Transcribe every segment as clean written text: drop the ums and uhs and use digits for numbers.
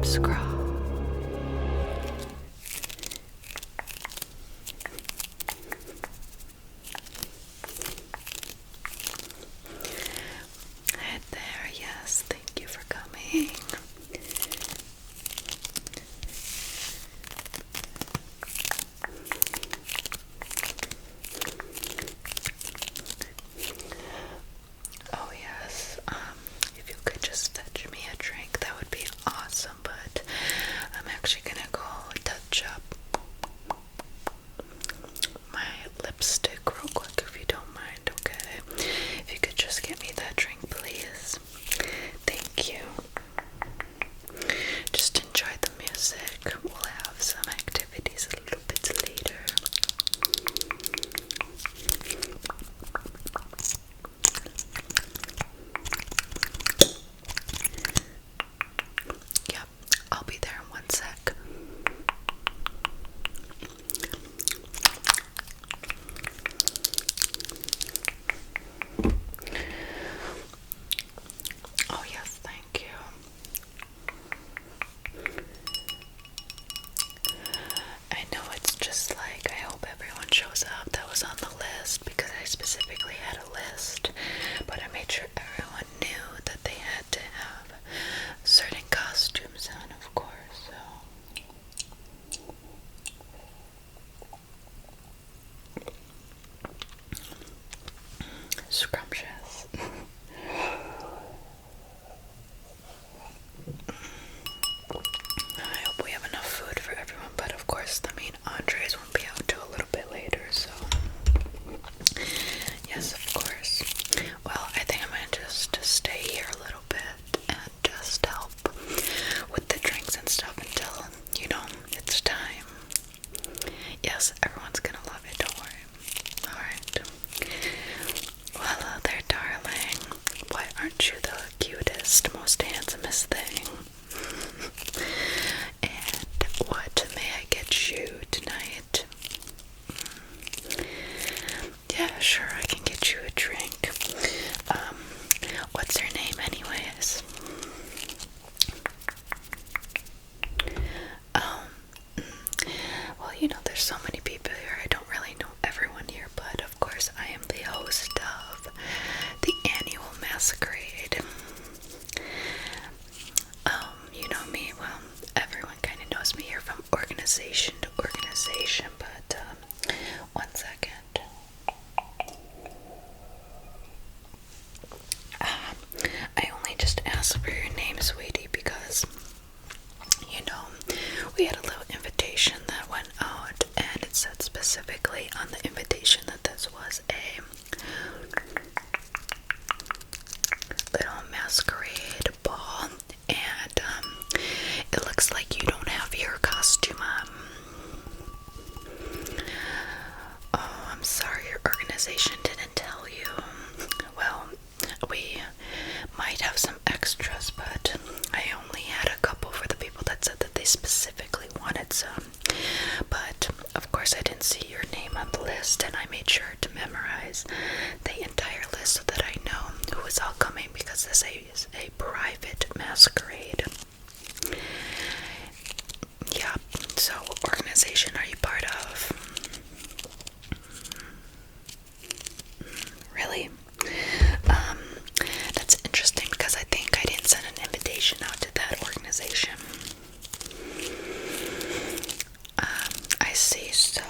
scrawl. Right there, yes, thank you for coming. Oh yes, if you could just fetch me a drink, that would be awesome, but I'm actually gonna go touch up my lipstick real quick if you don't mind, okay? If you could just get me that drink, please. Thank you. Just enjoy the music. We'll have some activities a little bit later. Yep, I'll be there in 1 sec. Oh yes, thank you. I know it's just like, I hope everyone shows up that was on the list, because I specifically had a list, but I made sure everyone knew that they had to have certain costumes on, of course, so. Scrumptious. I hope we have enough food for everyone, but of course the main entrees won't be out till a little bit later, so. Yes, of course. Well, I think I'm gonna just stay here a little bit and just help with the drinks and stuff until, it's time. Yes, everyone's gonna love it, don't worry. Alright. Well, hello there, darling. Why aren't you the cutest, most handsomest thing? And what may I get you tonight? Yeah, sure, I can get you a drink. What's your name anyways? Well, there's so many people here, I don't really know everyone here, but of course I am the host of the annual Masquerade. You know me, well, everyone kind of knows me here from organization to organization, but 1 second. I only just asked for your name, sweetie, because, we had a little invitation that went out, and it said specifically on the invitation that this was a little masquerade ball, and it looks like you don't have your costume on. Oh, I'm sorry, your organization didn't tell you. Well, we might have some extras, but I only had a couple for the people that said that they specifically wanted some. But of course I didn't see your name on the list, and I made sure to memorize the entire list so that I know who is all coming, because this is a private masquerade. Yeah, so what organization are you part of? Really? That's interesting, because I think I didn't send an invitation out to that organization. I see, so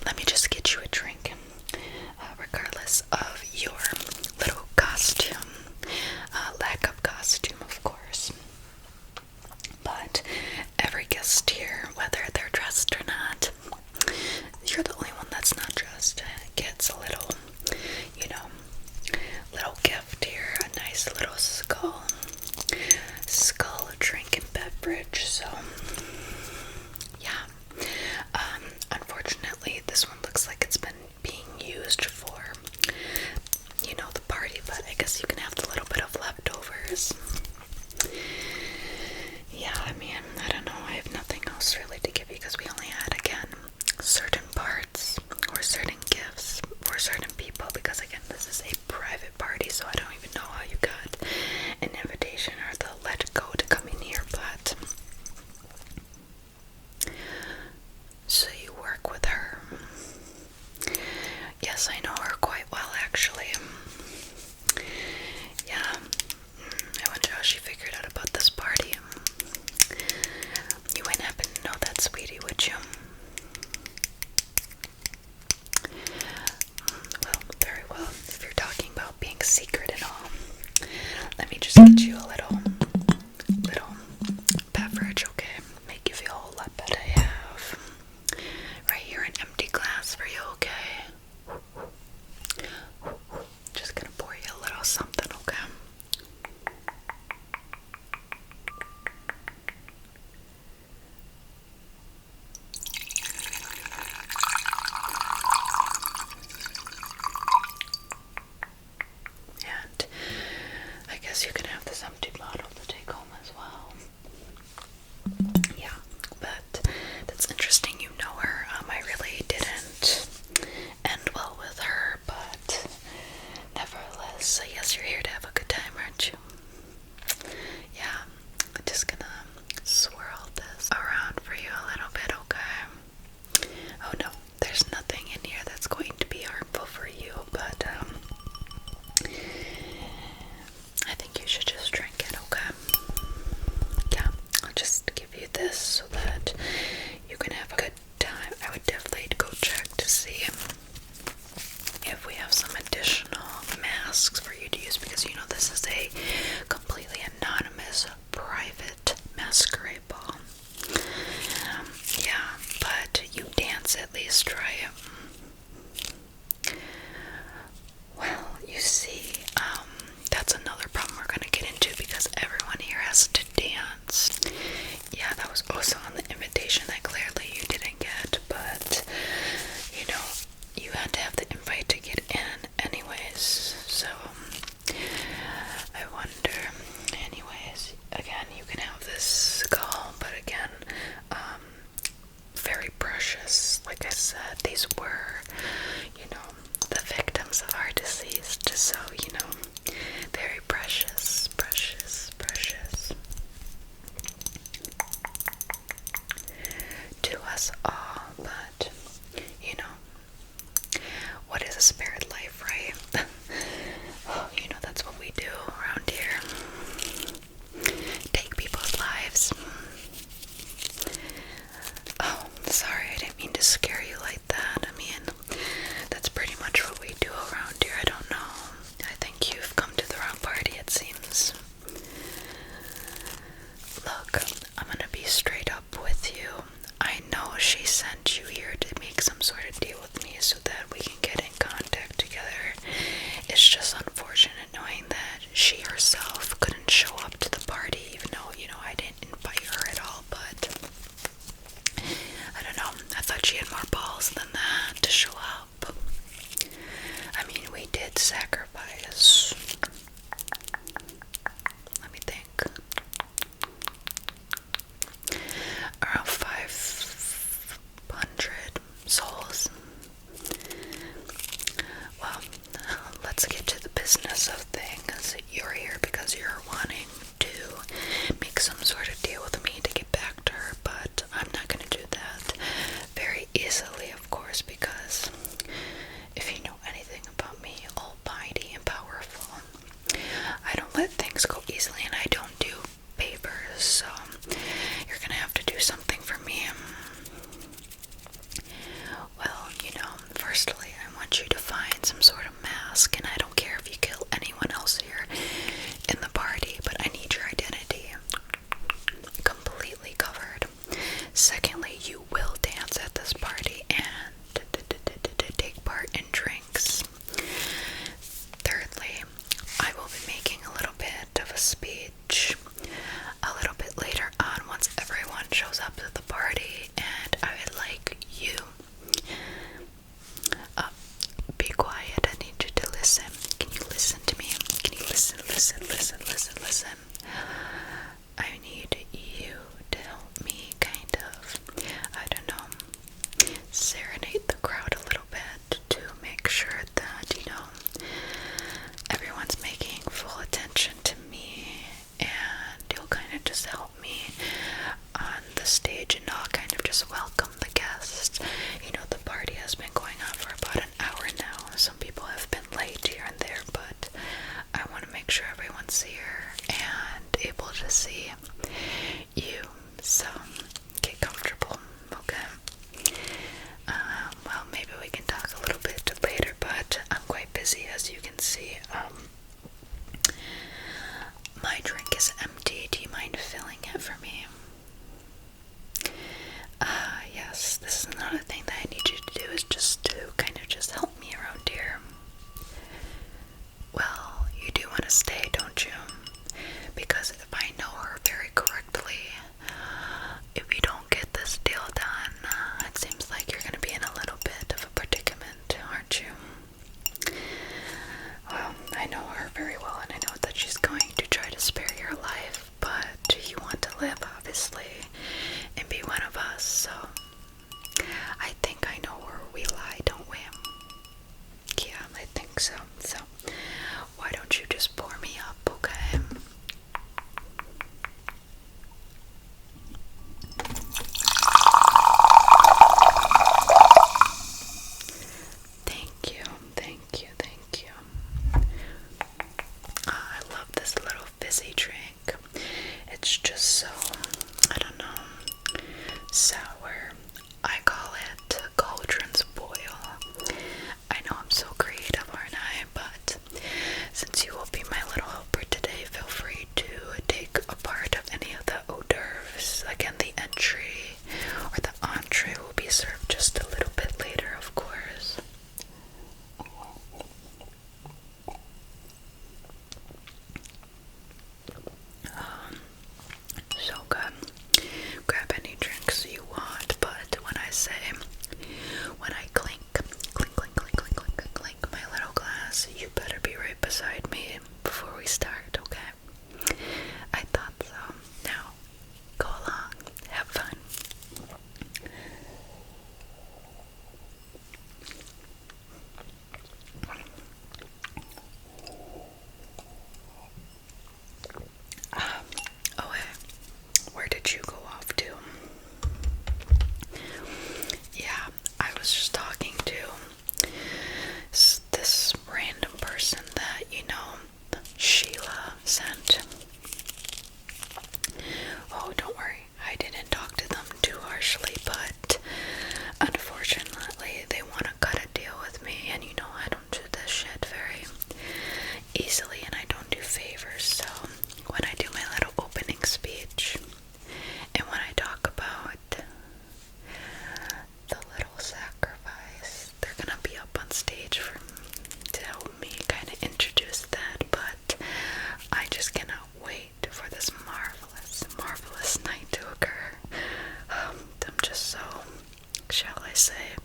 let me just get you a drink, regardless of your little costume, lack of costume, of course. But every guest here, whether they're dressed or not, you're the only one that's not dressed, gets a little, little gift here, a nice little skull drink and beverage. So yeah, unfortunately this one looks like it's been being used for, the party, but I guess you can have the little bit of leftovers. Yeah, I don't know, I have nothing else really to give you, because we only had, again, certain parts least try it. Well, you see, that's another problem we're gonna get into because everyone here has to dance. Yeah, that was also on the invitation that clearly you didn't get, but you know, you had to have the invite to get in anyways, so I wonder, anyways, again, you can have this skull, but again, very precious. Like I said, these were, you know, the victims of our deceased, so, you know, very precious, precious, precious to us all, but, you know, what is a spirit life, right? You know, that's what we do around here. Take people's lives. Oh, sorry, I didn't mean to scare you like that. I mean, that's pretty much what we do around here. I don't know. I think you've come to the wrong party, it seems. Look, I'm gonna be straight up with you. I know she sent you here to make some sort of deal with me so that we can get in contact together. It's just unfortunate knowing that she herself couldn't show up to the party, even though, you know, I didn't invite her at all, but I don't know, I thought she had more balls than that to show up. I mean, we did sacrifice, let me think, around 500 souls. Well, let's get to the business of things. You're here because you're wanting to make some sort of deal with me to get back to her, but I'm not going to do that very easily, of course, because if you know anything about me, almighty and powerful, I don't let things go easily, and I don't do favors, so you're going to have to do something for me. Well, you know, firstly, I want you to find some sort of mask, and I don't care if you kill anyone else here in the party, but I need your identity completely covered. Secondly, you will dance at this party and take part in drinks. Thirdly, I will be making a little bit of a speech a little bit later on once everyone shows up to the party, and I would like you be quiet. I need you to listen. Can you listen to me? Can you listen? I need you to help me kind of, I don't know, serenade the crowd a little bit to make sure that, you know, everyone's making full attention to me, and you'll kind of just help me on the stage, and I'll kind of just welcome the guests. You know, the party has been going on for about an hour now. Some people have been late here and there, but I want to make sure everyone's here and able to see you. So get comfortable, okay? say, when I clink, clink, clink, clink, clink, clink, clink, clink my little glass, you better be right beside me before we start, okay? I thought so. Now, go along, have fun. Oh, hey, where did you go off to? Yeah, I was just talking to this random person that, Sheila sent. Oh, don't worry, I didn't talk to them too harshly, but unfortunately, they want to cut a deal with me, and I don't do this shit very easily, and I don't do favors, so when I do my little opening speech, and when I talk about the little sacrifice, they're gonna be up on stage to help me kind of introduce that, but I just cannot wait for this marvelous, marvelous night to occur. I'm just so, shall I say,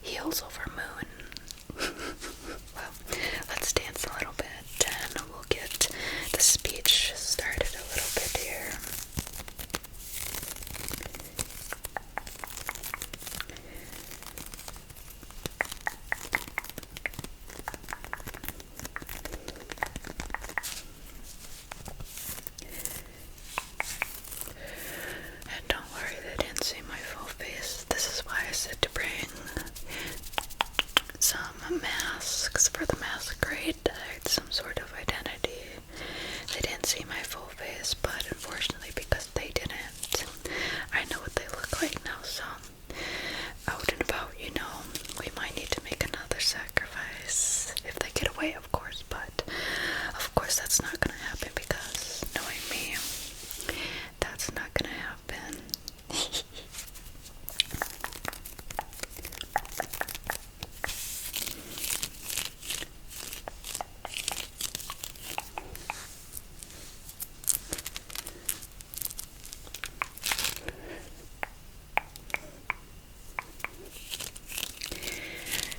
heels over moon. Well, let's dance a little bit, and we'll get the speech started a little bit here. And don't worry, they didn't see my full face. This is why I said to bring some masks for the Masquerade to hide some sort of identity. They didn't see my full face, but unfortunately, because they didn't, I know what they look like now, so out and about, we might need to make another sacrifice. If they get away, of course, but of course that's not gonna happen because, knowing me, that's not gonna happen.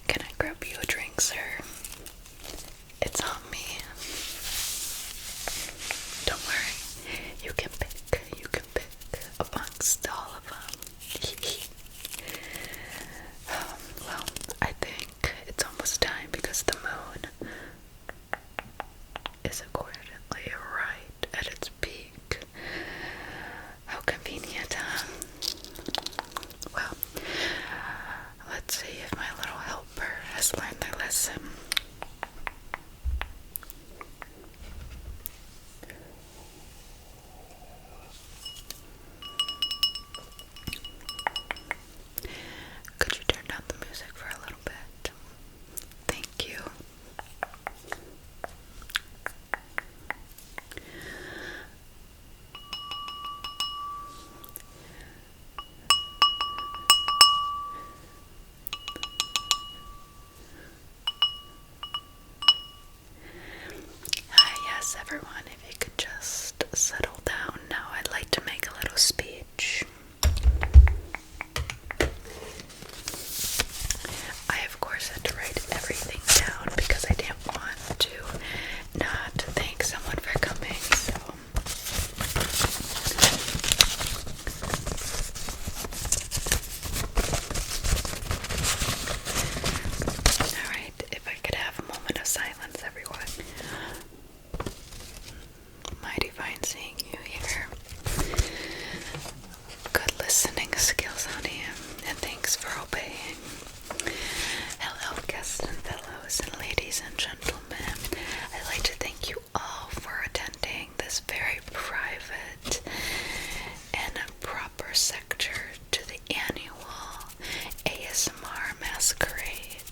Can I grab you a drink, sir? It's on me. Don't worry, you can pick amongst all of them. Well, I think it's almost time because the moon is accordingly right at its peak. How convenient, huh? Well, let's see if my little helper has learned their lesson. Could you turn down the music for a little bit? Thank you. Hi, yes, everyone, if you could just settle down now, I'd like to make a little speech. I, of course, had to write everything down because I didn't want to not thank someone for coming, so. Alright, if I could have a moment of silence, everyone. Mighty fine seeing you here. Good listening skills, honey, and thanks for obeying. Hello, guests and fellows and ladies and gentlemen. I'd like to thank you all for attending this very private and proper sector to the annual ASMR Masquerade.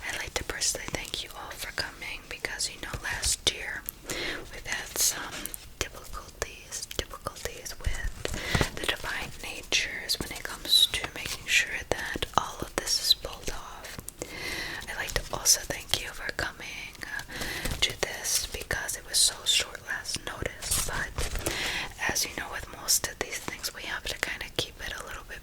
I'd like to personally thank you all for coming because, last year we've had some difficulties with the divine natures when it comes to making sure that all of this is pulled off. I'd like to also thank you for coming to this because it was so short last notice, but as you know, with most of these things we have to kind of keep it a little bit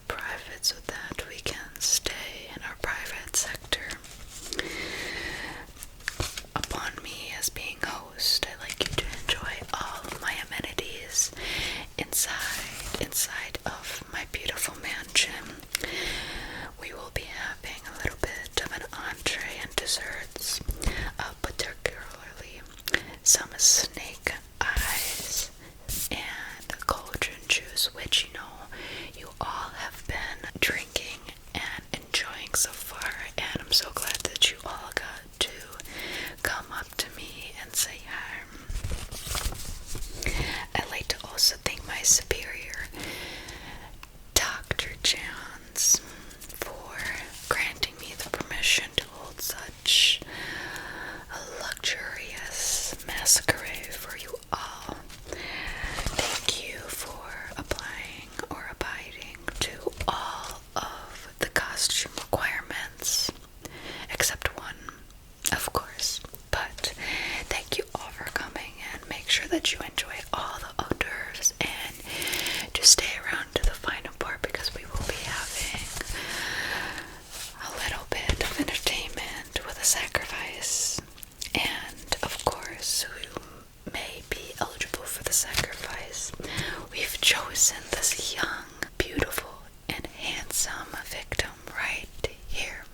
become a victim right here.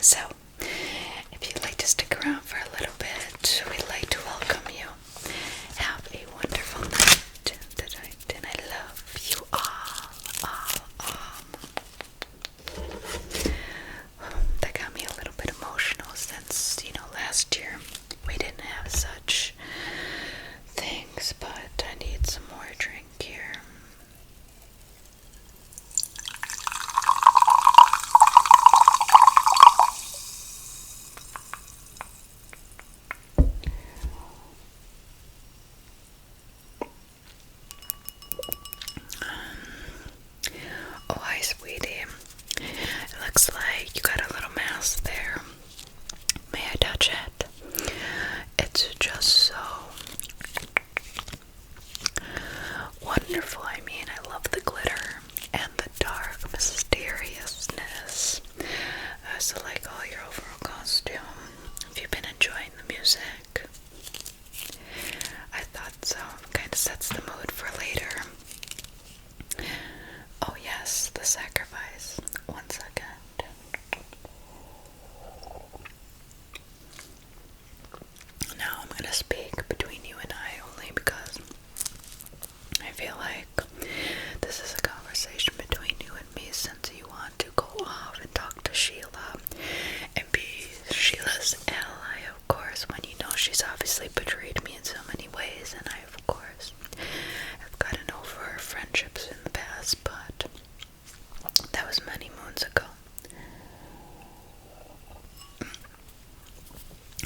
So, if you'd like to stick around for a little bit, we'd like to welcome you. Have a wonderful night tonight, and I love you all. That got me a little bit emotional since, last year we didn't have such things, but I need some more drink here. Oh, hi, sweetie. It looks like you got a little mask there. May I touch it? It's just so wonderful. I mean, I love the glitter and the dark mysteriousness. I also like all your overall costume. Have you been enjoying the music? I thought so. Kind of sets the mood for later. Oh yes, the sacrifice. 1 second. Now I'm gonna speak between you and I only because I feel like this is a conversation between you and me, since you want to go off and talk to Sheila and be Sheila's ally, of course, when you know she's obviously betrayed me in so many ways, and I, of course, have gotten over her friendships in the past, but that was many moons ago.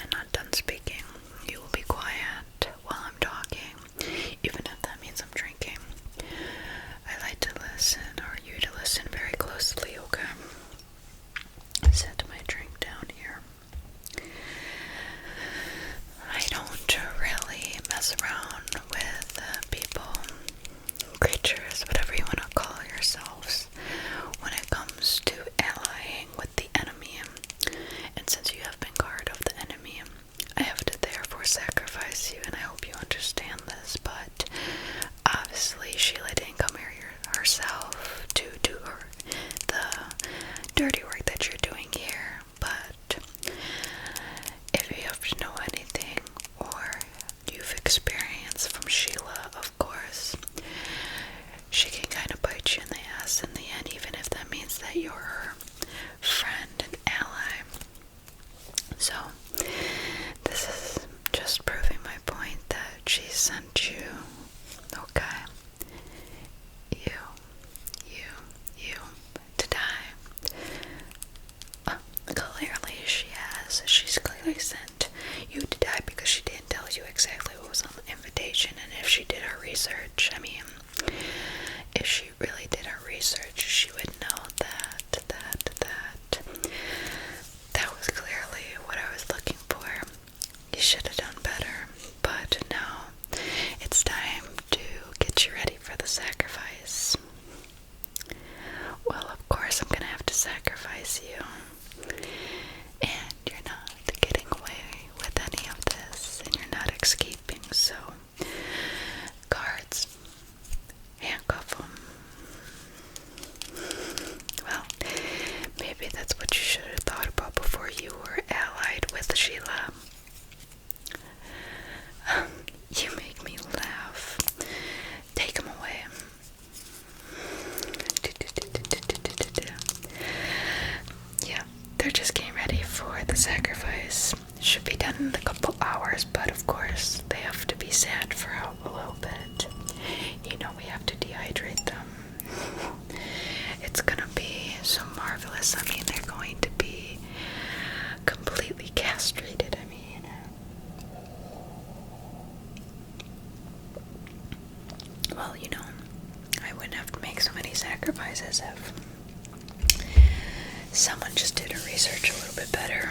I'm not done speaking. You will be quiet while I'm talking, even if that means I'm drinking. I like to listen, or you to listen very closely, okay? Set my drink down here. I don't really mess around with people, creatures, whatever you want to call yourselves, when it comes to allying with the enemy. And since you have been guard of the enemy, I have to therefore sacrifice you, and I hope you understand this, but obviously Sheila didn't come here herself to do the dirty work that you're doing here, but if you have to know anything, or you've experienced from Sheila, of course, she can kind of bite you in the ass in the end, even if that means that you're her friend and ally. So, this is just proving my point that she sent you, okay? You, to die. Clearly she has. She's clearly sent you to die because she didn't tell you exactly what was on the invitation, and if she did her research, I mean, if she really did her research, she would know that was clearly what I was looking for. You should have done better, but now it's time to get you ready for the sacrifice. Well, of course I'm gonna have to sacrifice you, and you're not getting away with any of this, and you're not escaping, so guards, handcuff them. Well, maybe that's what you should have thought about before you were allied with Sheila. You make me laugh. Take him away. Yeah, they're just getting ready for the sacrifice. Should be done in a couple hours, but of course they have to be sat for a little bit. You know, we have to dehydrate them. It's gonna be so marvelous. I mean, they're going to be completely castrated. I mean, well, you know, I wouldn't have to make so many sacrifices if someone just did her research a little bit better.